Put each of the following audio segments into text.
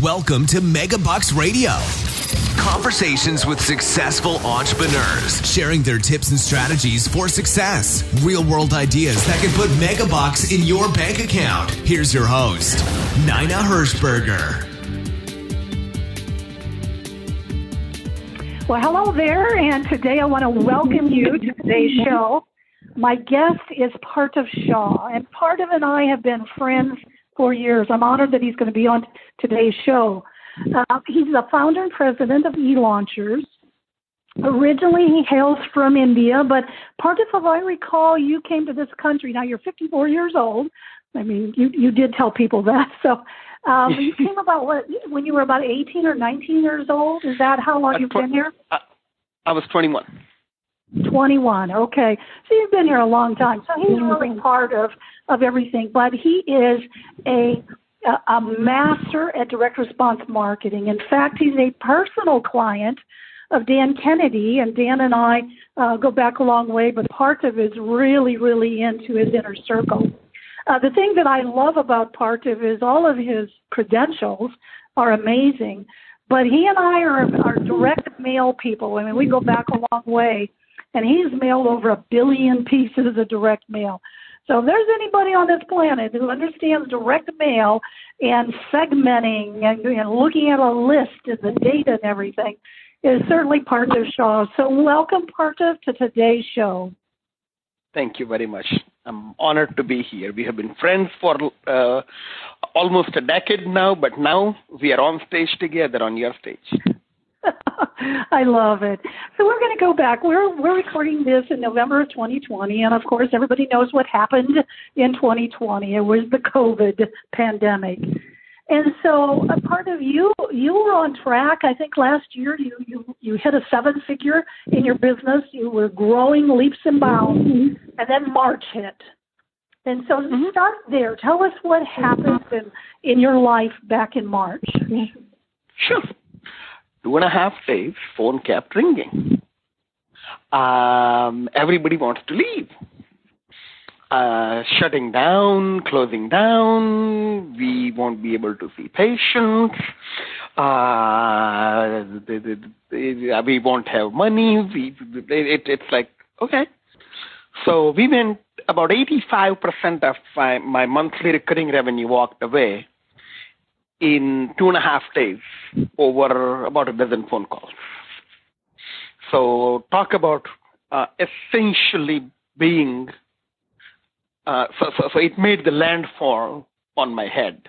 Welcome to Megabucks Radio. Conversations with successful entrepreneurs, sharing their tips and strategies for success. Real-world ideas that can put megabucks in your bank account. Here's your host, Nina Hirschberger. Well, hello there, and today I want to welcome you to today's show. My guest is Parthiv Shah, and Parthiv and I have been friends for years. I'm honored that he's going to be on today's show. He's the founder and president of eLaunchers. Originally, he hails from India, but Parthiv, if I recall, you came to this country. Now, you're 54 years old. I mean, you did tell people that. So you came about when you were about 18 or 19 years old? Is that how long you've been here? I was 21. 21, okay. So you've been here a long time. So he's really part of everything. But he is a master at direct response marketing. In fact, he's a personal client of Dan Kennedy, and Dan and I go back a long way, but Parthiv is really, really into his inner circle. The thing that I love about Parthiv is all of his credentials are amazing, but he and I are direct mail people. I mean, we go back a long way, and he's mailed over 1 billion pieces of direct mail. So if there's anybody on this planet who understands direct mail and segmenting and looking at a list and the data and everything, it is certainly Parthiv Shah. So welcome, Parthiv, to today's show. Thank you very much. I'm honored to be here. We have been friends for almost a decade now, but now we are on stage together on your stage. I love it. So we're going to go back. We're recording this in November of 2020, and of course, everybody knows what happened in 2020. It was the COVID pandemic. And so a part of you were on track. I think last year you hit a 7-figure in your business. You were growing leaps and bounds, and then March hit. And so start there. Tell us what happened in your life back in March. Sure. 2.5 days, phone kept ringing. Everybody wants to leave. Shutting down, closing down. We won't be able to see patients. We won't have money. It's like, okay. So we went, about 85% of my monthly recurring revenue walked away in 2.5 days over about a dozen phone calls. So talk about essentially being, so it made the landfall on my head.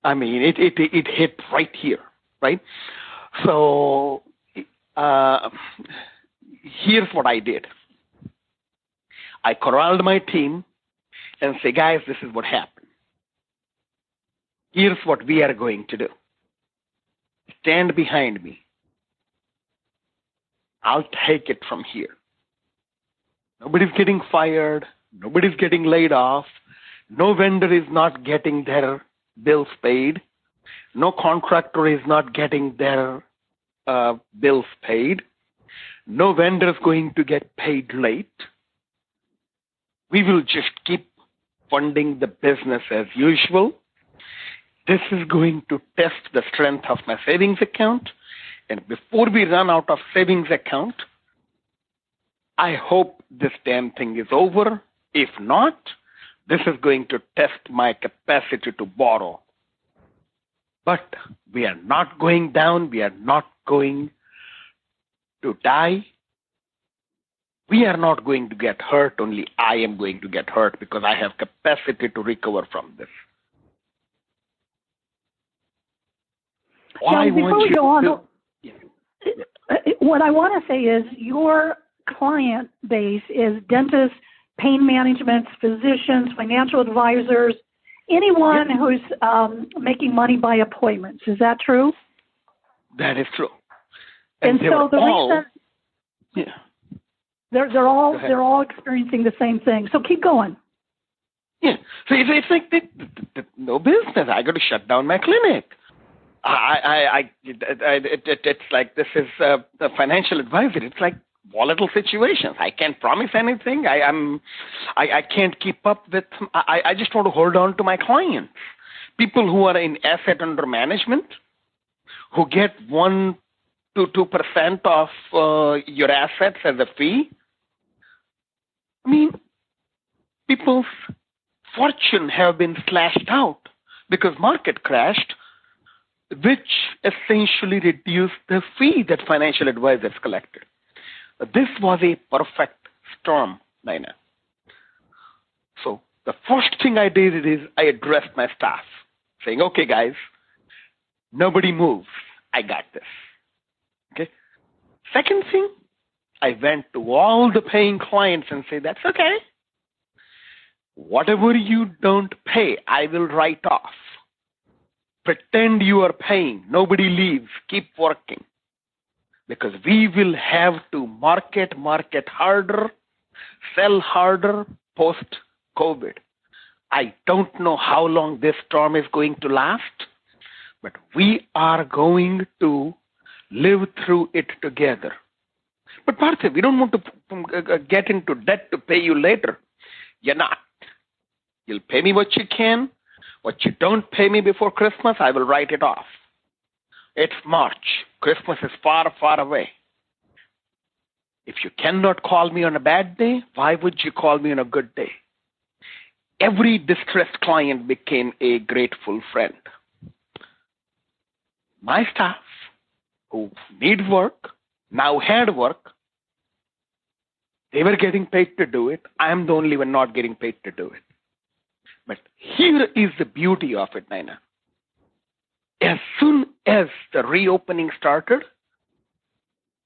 I mean, it hit right here, right? So here's what I did. I corralled my team and say, guys, this is what happened. Here's what we are going to do. Stand behind me. I'll take it from here. Nobody's getting fired. Nobody's getting laid off. No vendor is not getting their bills paid. No contractor is not getting their bills paid. No vendor is going to get paid late. We will just keep funding the business as usual. This is going to test the strength of my savings account. And before we run out of savings account, I hope this damn thing is over. If not, this is going to test my capacity to borrow. But we are not going down. We are not going to die. We are not going to get hurt. Only I am going to get hurt because I have capacity to recover from this. What I want to say is your client base is dentists, pain management, physicians, financial advisors, anyone who's making money by appointments. Is that true? That is true. And so the reason they're all experiencing the same thing. So keep going. Yeah. So it's like no business. I got to shut down my clinic. It's like this is a financial advisor. It's like volatile situations. I can't promise anything. I can't keep up with. I just want to hold on to my clients people who are in asset under management, who get 1 to 2% of your assets as a fee. I mean, people's fortune have been slashed out because market crashed, which essentially reduced the fee that financial advisors collected. This was a perfect storm, Naina. So the first thing I did is I addressed my staff, saying, okay, guys, nobody moves. I got this. Okay. Second thing, I went to all the paying clients and said, that's okay. Whatever you don't pay, I will write off. Pretend you are paying. Nobody leaves. Keep working. Because we will have to market harder, sell harder post-COVID. I don't know how long this storm is going to last, but we are going to live through it together. But Parthiv, we don't want to get into debt to pay you later. You're not. You'll pay me what you can. What you don't pay me before Christmas, I will write it off. It's March. Christmas is far, far away. If you cannot call me on a bad day, why would you call me on a good day? Every distressed client became a grateful friend. My staff, who need work, now had work. They were getting paid to do it. I am the only one not getting paid to do it. But here is the beauty of it, Naina. As soon as the reopening started,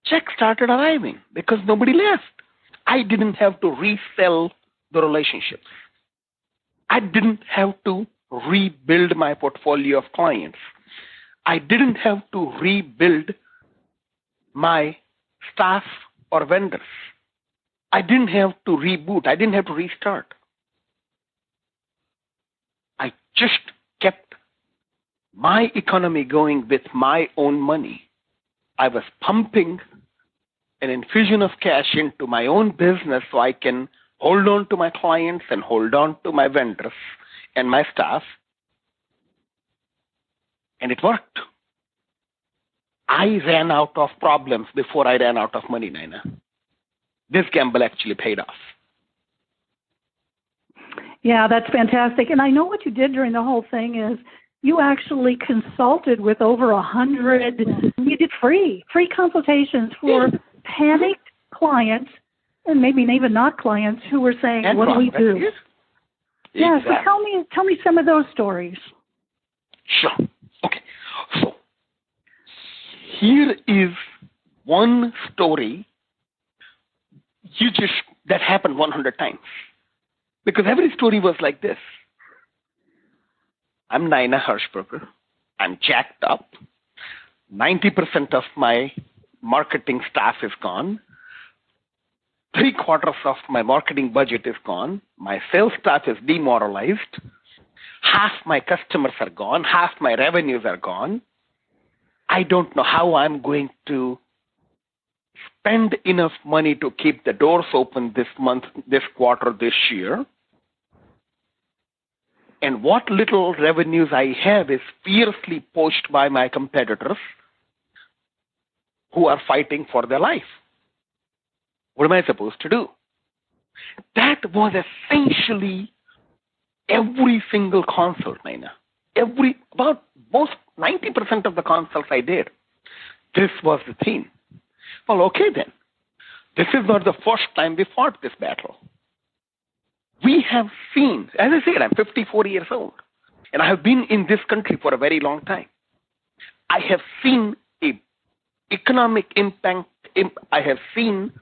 checks started arriving because nobody left. I didn't have to resell the relationships. I didn't have to rebuild my portfolio of clients. I didn't have to rebuild my staff or vendors. I didn't have to reboot. I didn't have to restart. I just kept my economy going with my own money. I was pumping an infusion of cash into my own business so I can hold on to my clients and hold on to my vendors and my staff. And it worked. I ran out of problems before I ran out of money, Naina. This gamble actually paid off. Yeah, that's fantastic. And I know what you did during the whole thing is you actually consulted with over 100, you did free consultations for panicked clients and maybe even not clients who were saying, what do we do? Yeah, exactly. So tell me some of those stories. Sure. Okay. So here is one story that happened 100 times. Because every story was like this. I'm Naina Hirschberger. I'm jacked up. 90% of my marketing staff is gone. 3/4 of my marketing budget is gone. My sales staff is demoralized. Half my customers are gone. Half my revenues are gone. I don't know how I'm going to spend enough money to keep the doors open this month, this quarter, this year. And what little revenues I have is fiercely poached by my competitors who are fighting for their life. What am I supposed to do? That was essentially every single consult, Naina. About most 90% of the consults I did. This was the theme. Well, okay then. This is not the first time we fought this battle. We have seen, as I said, I'm 54 years old, and I have been in this country for a very long time. I have seen economic impact. I have seen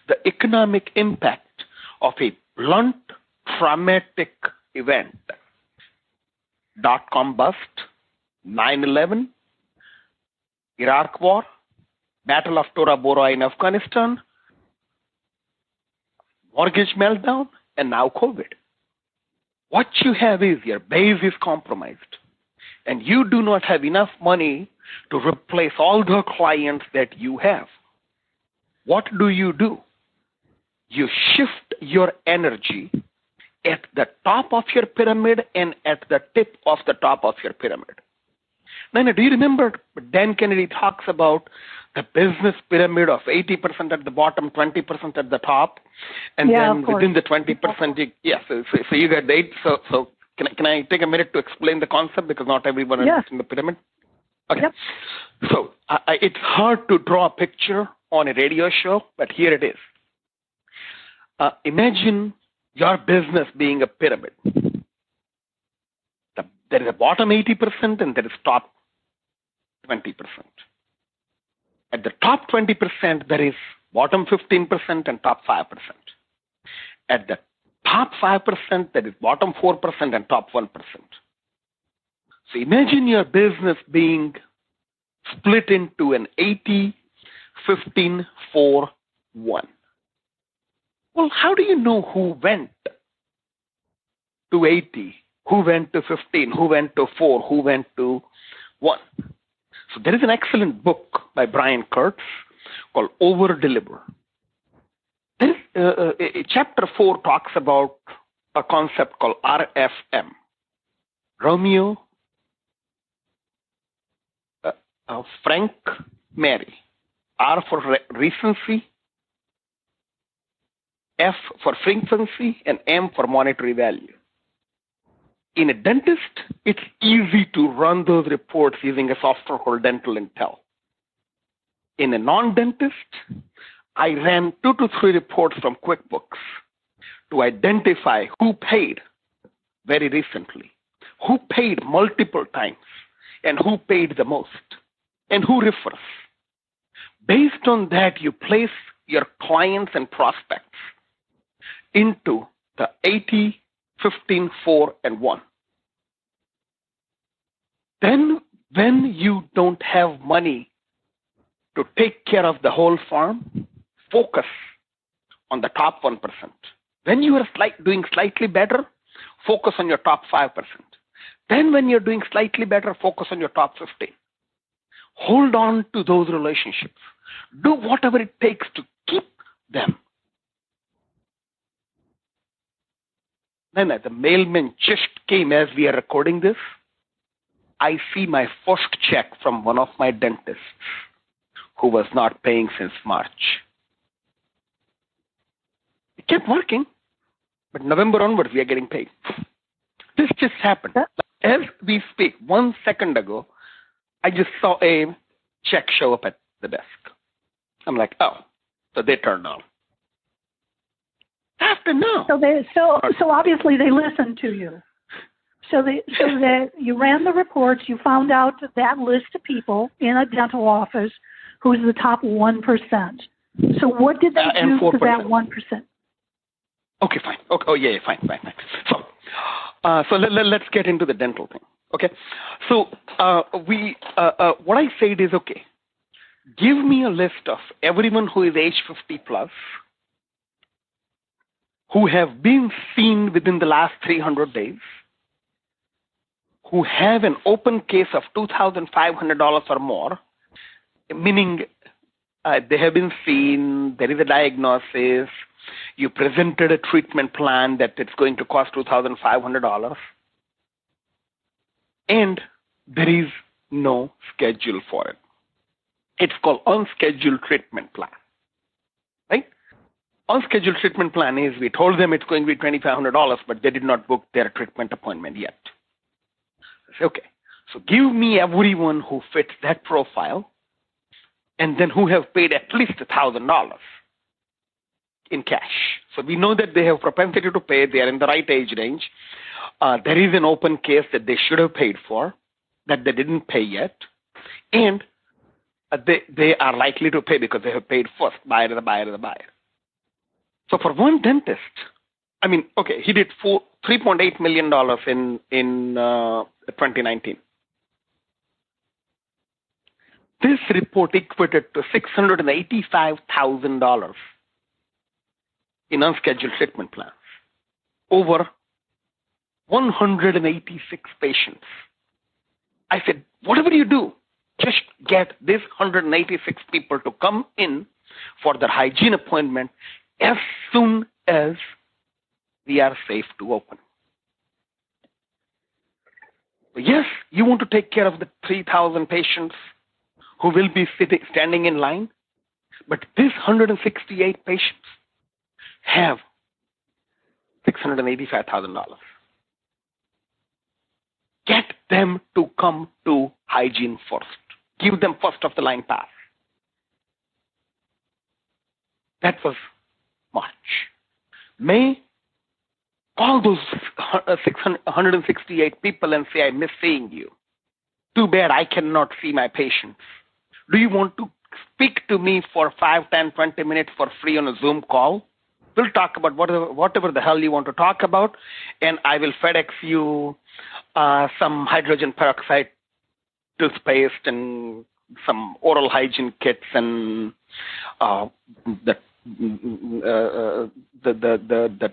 the economic impact of a blunt, traumatic event. .com bust, 9/11, Iraq War, Battle of Tora Bora in Afghanistan, mortgage meltdown, and now COVID. What you have is your base is compromised, and you do not have enough money to replace all the clients that you have. What do? You shift your energy at the top of your pyramid and at the tip of the top of your pyramid. Now, do you remember Dan Kennedy talks about the business pyramid of 80% at the bottom, 20% at the top, and then within the 20%, so you get 8. So can I take a minute to explain the concept, because not everyone understands the pyramid? Okay. Yep. So it's hard to draw a picture on a radio show, but here it is. Imagine your business being a pyramid. There is a bottom 80% and there is top 20%. At the top 20%, there is bottom 15% and top 5%. At the top 5%, there is bottom 4% and top 1%. So imagine your business being split into an 80, 15, 4, 1. Well, how do you know who went to 80, who went to 15, who went to 4, who went to 1? So there is an excellent book by Brian Kurtz called Over Deliver. Chapter 4 talks about a concept called RFM. Romeo, Frank, Mary. R for recency, F for frequency, and M for monetary value. In a dentist, it's easy to run those reports using a software called Dental Intel. In a non-dentist, I ran 2 to 3 reports from QuickBooks to identify who paid very recently, who paid multiple times, and who paid the most, and who refers. Based on that, you place your clients and prospects into the 80, 15, 4, and 1. Then, when you don't have money to take care of the whole farm, focus on the top 1%. When you are doing slightly better, focus on your top 5%. Then when you're doing slightly better, focus on your top 15. Hold on to those relationships. Do whatever it takes to keep them. Then the mailman just came as we are recording this. I see my first check from one of my dentists who was not paying since March. It kept working, but November onwards we are getting paid. This just happened. As we speak, 1 second ago, I just saw a check show up at the desk. I'm like, oh, so they turned on. After now. So obviously they listened to you. So that you ran the reports, you found out that list of people in a dental office who's the top 1%. So what did they do to that 1%? Okay, fine. Okay, oh, yeah, fine. So let's get into the dental thing. Okay. So what I said is, okay, give me a list of everyone who is age 50 plus, who have been seen within the last 300 days, who have an open case of $2,500 or more, meaning they have been seen, there is a diagnosis, you presented a treatment plan that it's going to cost $2,500, and there is no schedule for it. It's called unscheduled treatment plan, right? Unscheduled treatment plan is we told them it's going to be $2,500, but they did not book their treatment appointment yet. I say, okay, so give me everyone who fits that profile, and then who have paid at least $1,000 in cash. So we know that they have propensity to pay. They are in the right age range. There is an open case that they should have paid for that they didn't pay yet, and they are likely to pay because they have paid first. Buyer. So for one dentist, I mean, okay, he did $3.8 million in 2019. This report equated to $685,000 in unscheduled treatment plans over 186 patients. I said, whatever you do, just get these 186 people to come in for their hygiene appointment as soon as we are safe to open. Yes, you want to take care of the 3,000 patients who will be standing in line, but these 168 patients have $685,000. Get them to come to hygiene first. Give them first of the line pass. That was March. May, call those 168 people and say, I miss seeing you. Too bad I cannot see my patients. Do you want to speak to me for 5, 10, 20 minutes for free on a Zoom call? We'll talk about whatever the hell you want to talk about, and I will FedEx you some hydrogen peroxide toothpaste and some oral hygiene kits and the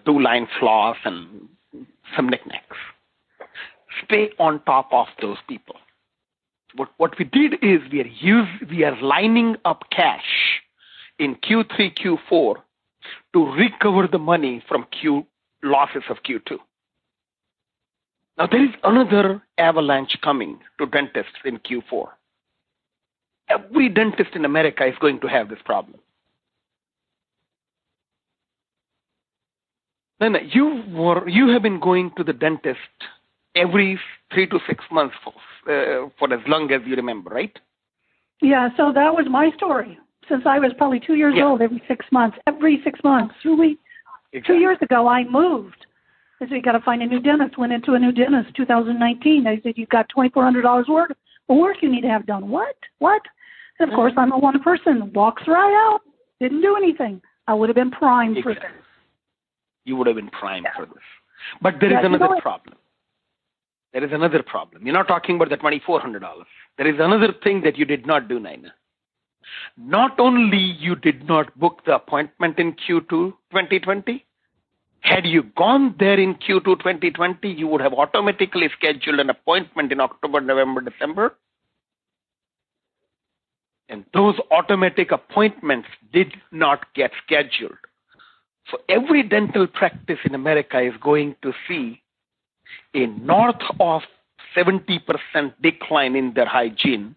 2-line floss and some knickknacks. Stay on top of those people. What we did is we are lining up cash in Q3, Q4 to recover the money from losses of Q2. Now there is another avalanche coming to dentists in Q4. Every dentist in America is going to have this problem. Then you have been going to the dentist every 3 to 6 months for as long as you remember, right? Yeah, so that was my story. Since I was probably 2 years old, every 6 months. 2 weeks. Exactly. 2 years ago, I moved. I said, you got to find a new dentist. Went into a new dentist, 2019. They said, you've got $2,400 worth of work you need to have done. What? And of course, I'm a one person. Walks right out. Didn't do anything. I would have been primed for this. You would have been primed for this. But there is another problem. There is another problem. You're not talking about the $2,400. There is another thing that you did not do, Naina. Not only you did not book the appointment in Q2 2020, had you gone there in Q2 2020, you would have automatically scheduled an appointment in October, November, December. And those automatic appointments did not get scheduled. So every dental practice in America is going to see a north of 70% decline in their hygiene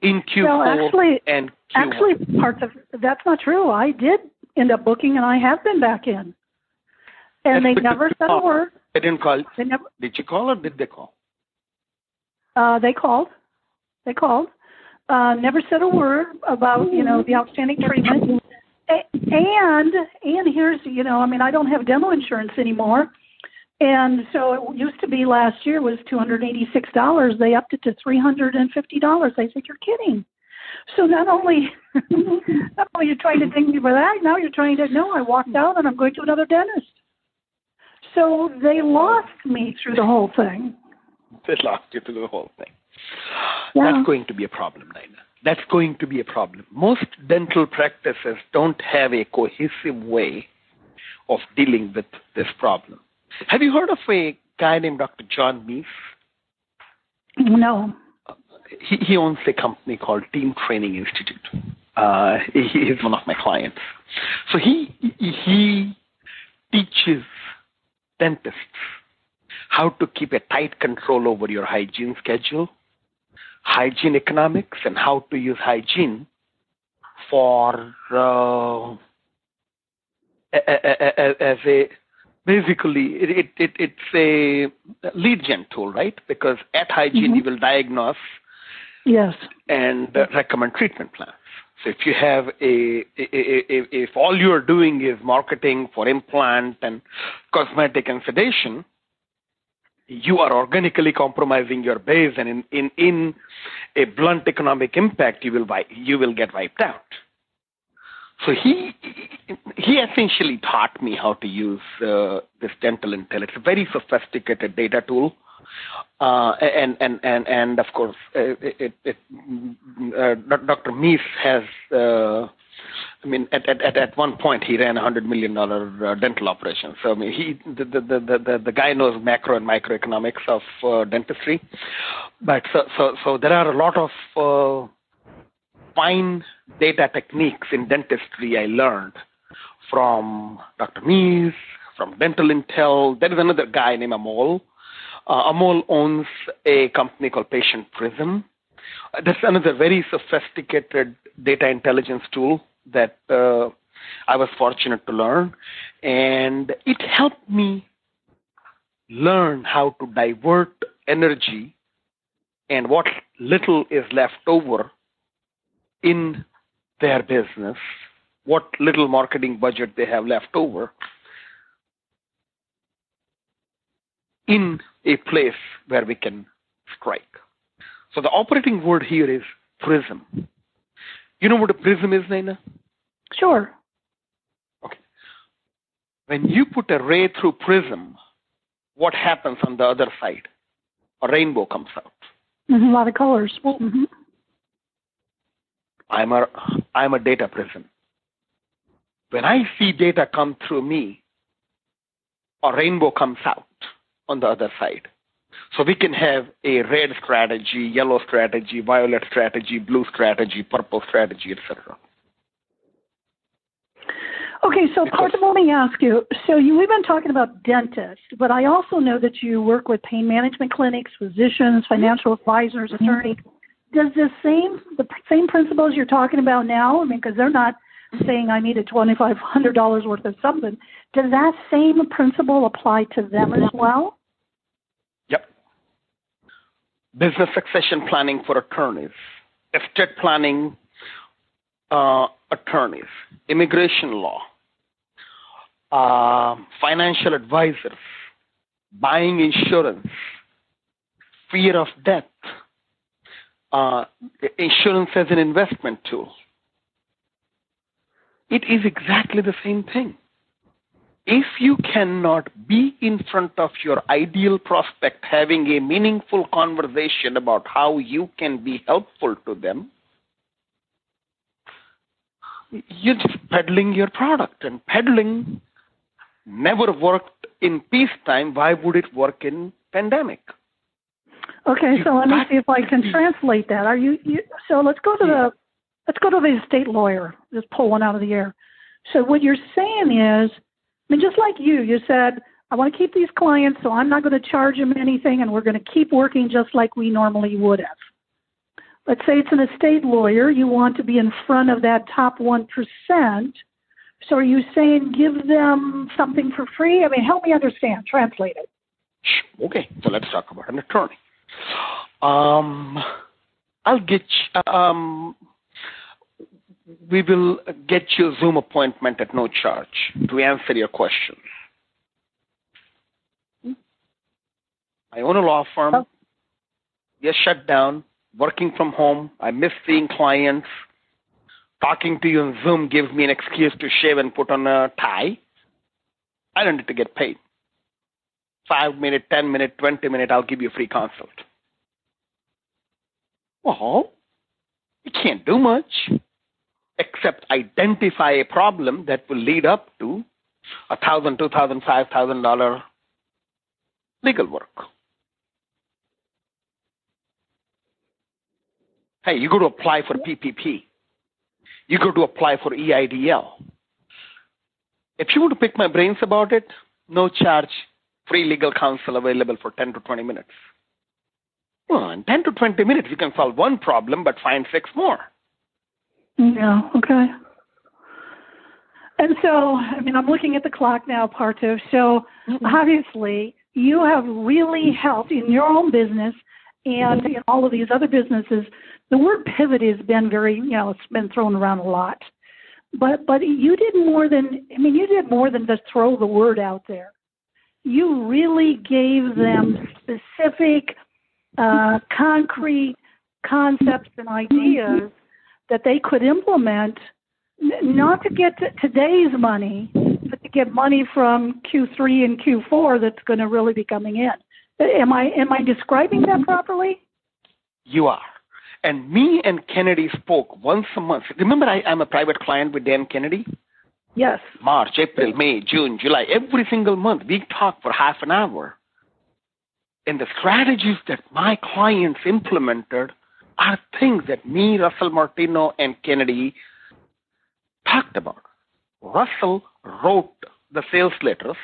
in Q4 and Q1. Actually, that's not true. I did end up booking, and I have been back in. And they never said a word. They didn't call. Did you call or did they call? They called. Never said a word about, the outstanding treatment. And here's, I don't have dental insurance anymore. And so it used to be last year was $286. They upped it to $350. I said, you're kidding. So not only you're trying to ding me for that, now you're trying to, no, I walked out and I'm going to another dentist. So they lost me through the whole thing. They lost you through the whole thing. Yeah. That's going to be a problem, Naina. That's going to be a problem. Most dental practices don't have a cohesive way of dealing with this problem. Have you heard of a guy named Dr. John Meese? No. He owns a company called Team Training Institute. He is one of my clients. So he teaches dentists how to keep a tight control over your hygiene schedule, hygiene economics, and how to use hygiene for as a basically it's a lead gen tool, right? Because at hygiene you will diagnose and recommend treatment plans. So if you have if all you are doing is marketing for implant and cosmetic and sedation, you are organically compromising your base, and in a blunt economic impact, you will get wiped out. So he essentially taught me how to use this dental intel. It's a very sophisticated data tool, and of course, Dr. Meese has. At one point he ran $100 million dental operation. So the guy knows macro and microeconomics of dentistry. But so there are a lot of fine data techniques in dentistry I learned from Dr. Mees, from Dental Intel. There is another guy named Amol. Amol owns a company called Patient Prism. That's another very sophisticated data intelligence tool that I was fortunate to learn. And it helped me learn how to divert energy and what little is left over in their business, what little marketing budget they have left over, in a place where we can strike. So the operating word here is prism. You know what a prism is, Naina? Sure. Okay. When you put a ray through prism, what happens on the other side? A rainbow comes out. A lot of colors. Mm-hmm. I'm a data prism. When I see data come through me, a rainbow comes out on the other side. So we can have a red strategy, yellow strategy, violet strategy, blue strategy, purple strategy, etc. Okay, so Parthiv, let me ask you. So we've been talking about dentists, but I also know that you work with pain management clinics, physicians, financial advisors, attorneys. Does the same principles you're talking about now? I mean, because they're not saying I needed $2,500 worth of something. Does that same principle apply to them as well? Yep. Business succession planning for attorneys, estate planning attorneys, immigration law, financial advisors, buying insurance, fear of death, insurance as an investment tool. It is exactly the same thing. If you cannot be in front of your ideal prospect having a meaningful conversation about how you can be helpful to them, you're just peddling your product. And peddling never worked in peacetime. Why would it work in pandemic? Okay, so let me see if I can translate that. So let's go to the estate lawyer. Just pull one out of the air. So what you're saying is, I mean, just like you said, I want to keep these clients, so I'm not going to charge them anything, and we're going to keep working just like we normally would have. Let's say it's an estate lawyer. You want to be in front of that top 1%. So are you saying give them something for free? I mean, help me understand. Translate it. Okay, so let's talk about an attorney. I'll get we will get you a Zoom appointment at no charge to answer your questions. I own a law firm. Yes, shut down. Working from home. I miss seeing clients. Talking to you on Zoom gives me an excuse to shave and put on a tie. I don't need to get paid. 5 minute, 10 minute, 20 minute, I'll give you a free consult. Well, you can't do much except identify a problem that will lead up to $1,000, $2,000, $5,000 legal work. Hey, you go to apply for PPP. You go to apply for EIDL. If you want to pick my brains about it, no charge, free legal counsel available for 10 to 20 minutes. Well, in 10 to 20 minutes, you can solve one problem, but find 6 more. Yeah, okay. And so, I mean, I'm looking at the clock now, Parthiv. So, obviously, you have really helped in your own business and in all of these other businesses. The word pivot has been very, it's been thrown around a lot. But you did more than, you did more than just throw the word out there. You really gave them specific, concrete concepts and ideas that they could implement, not to get today's money, but to get money from Q3 and Q4 that's going to really be coming in. Am I describing that properly? You are. And me and Kennedy spoke once a month. Remember, I'm a private client with Dan Kennedy? Yes. March, April, May, June, July, every single month, we talk for half an hour. And the strategies that my clients implemented are things that me, Russell Martino, and Kennedy talked about. Russell wrote the sales letters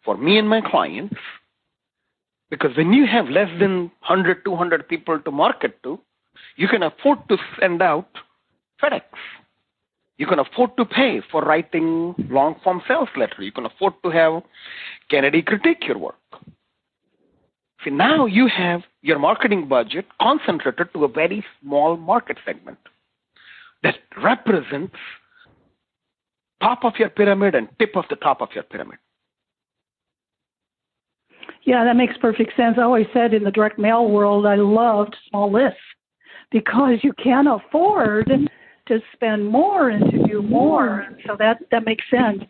for me and my clients, because when you have less than 100, 200 people to market to, you can afford to send out FedEx. You can afford to pay for writing long-form sales letter. You can afford to have Kennedy critique your work. See, now you have your marketing budget concentrated to a very small market segment that represents top of your pyramid and tip of the top of your pyramid. Yeah, that makes perfect sense. I always said in the direct mail world, I loved small lists because you can afford to spend more and to do more. So that makes sense.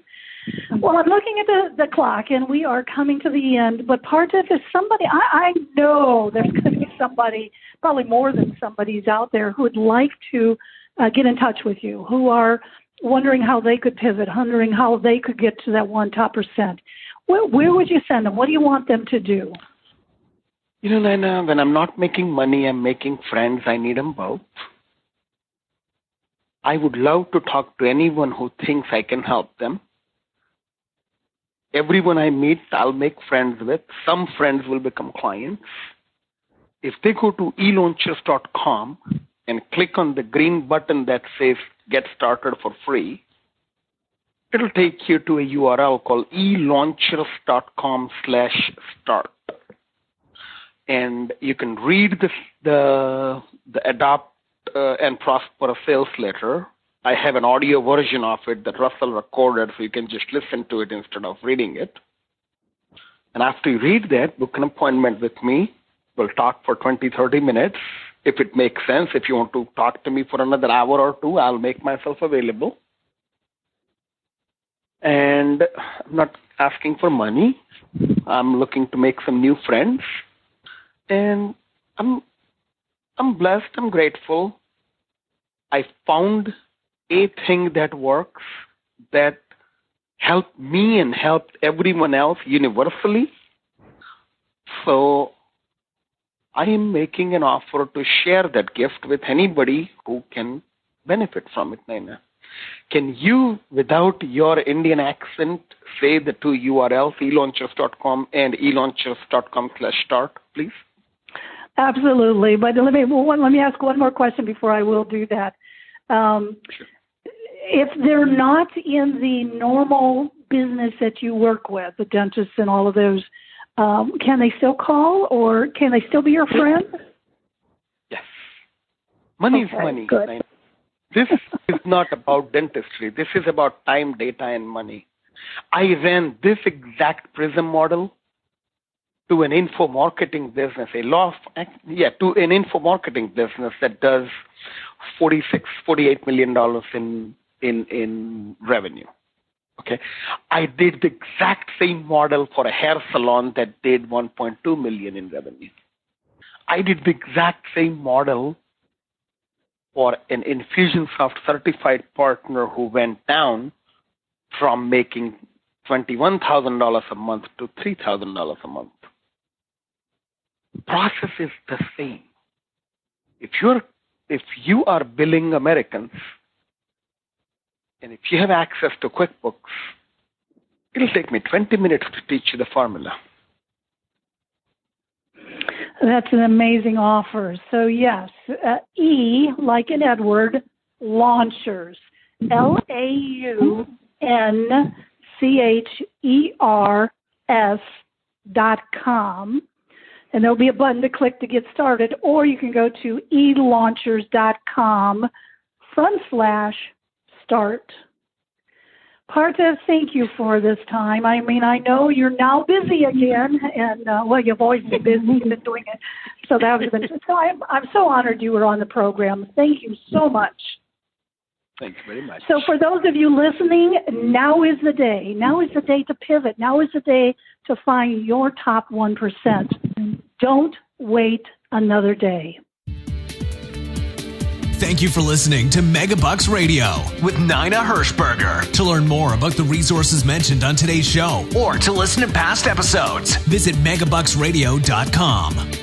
Well, I'm looking at the clock, and we are coming to the end. But Parthiv, is somebody, I know there's going to be somebody, probably more than somebody's out there, who would like to get in touch with you, who are wondering how they could pivot, wondering how they could get to that top 1%. Where would you send them? What do you want them to do? You know, Nina, when I'm not making money, I'm making friends. I need them both. I would love to talk to anyone who thinks I can help them. Everyone I meet, I'll make friends with. Some friends will become clients. If they go to elaunchers.com and click on the green button that says Get Started for free, it'll take you to a URL called elaunchers.com/start. And you can read the Adopt and Prosper a sales letter. I have an audio version of it that Russell recorded, so you can just listen to it instead of reading it. And after you read that, book an appointment with me. We'll talk for 20, 30 minutes. If it makes sense, if you want to talk to me for another hour or two, I'll make myself available. And I'm not asking for money. I'm looking to make some new friends. And I'm blessed. I'm grateful. I found a thing that works, that helped me and helped everyone else universally. So I am making an offer to share that gift with anybody who can benefit from it, Naina. Can you, without your Indian accent, say the two URLs, elaunchers.com and elaunchers.com/start, please? Absolutely. But let me ask one more question before I will do that. Sure. If they're not in the normal business that you work with, the dentists and all of those, can they still call, or can they still be your friend? Yes. Money is money. Good. This is not about dentistry. This is about time, data, and money. I ran this exact Prism model to an info marketing business, to an info marketing business that does $48 million in revenue. Okay, I did the exact same model for a hair salon that did 1.2 million in revenue. I did the exact same model for an Infusionsoft certified partner who went down from making $21,000 a month to $3,000 a month. The process is the same. If you are billing Americans, and if you have access to QuickBooks, it'll take me 20 minutes to teach you the formula. That's an amazing offer. So yes, E, like in Edward, Launchers, LAUNCHERS.com. And there'll be a button to click to get started, or you can go to elaunchers.com/start. Parthiv, thank you for this time. I mean, I know you're now busy again, and you've always been busy. You've been doing it. So I'm so honored you were on the program. Thank you so much. Thank you very much. So for those of you listening, now is the day. Now is the day to pivot. Now is the day to find your top 1%. Don't wait another day. Thank you for listening to Megabucks Radio with Nina Hirschberger. To learn more about the resources mentioned on today's show or to listen to past episodes, visit megabucksradio.com.